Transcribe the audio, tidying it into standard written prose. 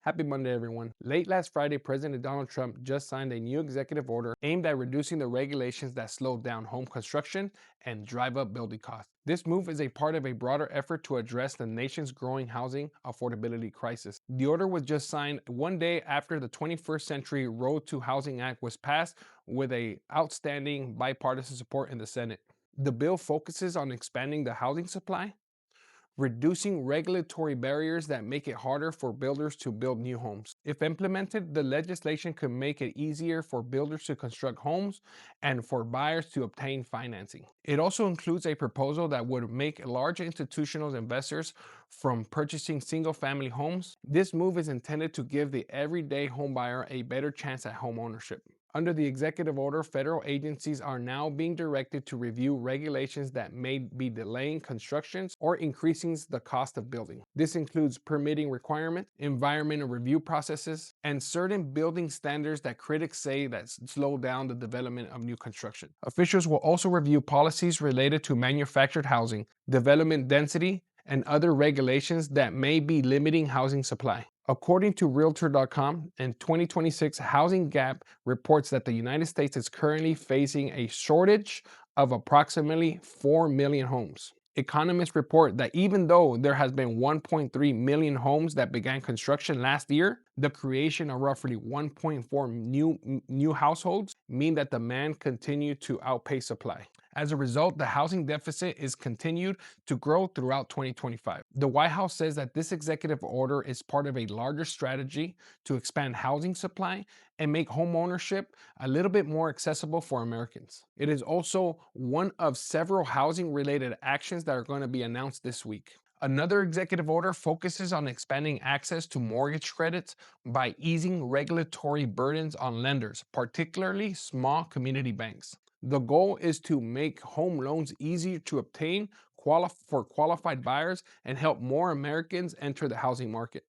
Happy Monday, everyone. Late last Friday, President Donald Trump just signed a new executive order aimed at reducing the regulations that slow down home construction and drive up building costs. This move is a part of a broader effort to address the nation's growing housing affordability crisis. The order was just signed one day after the 21st Century Road to Housing Act was passed with a outstanding bipartisan support in the Senate. The bill focuses on expanding the housing supply, reducing regulatory barriers that make it harder for builders to build new homes. If implemented, the legislation could make it easier for builders to construct homes and for buyers to obtain financing. It also includes a proposal that would make large institutional investors from purchasing single-family homes. This move is intended to give the everyday homebuyer a better chance at home ownership. Under the executive order, federal agencies are now being directed to review regulations that may be delaying constructions or increasing the cost of building. This includes permitting requirements, environmental review processes, and certain building standards that critics say that slow down the development of new construction. Officials will also review policies related to manufactured housing, development density, and other regulations that may be limiting housing supply. According to Realtor.com, in 2026, Housing Gap reports that the United States is currently facing a shortage of approximately 4 million homes. Economists report that even though there has been 1.3 million homes that began construction last year, the creation of roughly 1.4 new households mean that demand continued to outpace supply. As a result, the housing deficit is continued to grow throughout 2025. The White House says that this executive order is part of a larger strategy to expand housing supply and make homeownership a little bit more accessible for Americans. It is also one of several housing-related actions that are going to be announced this week. Another executive order focuses on expanding access to mortgage credits by easing regulatory burdens on lenders, particularly small community banks. The goal is to make home loans easier to obtain for qualified buyers and help more Americans enter the housing market.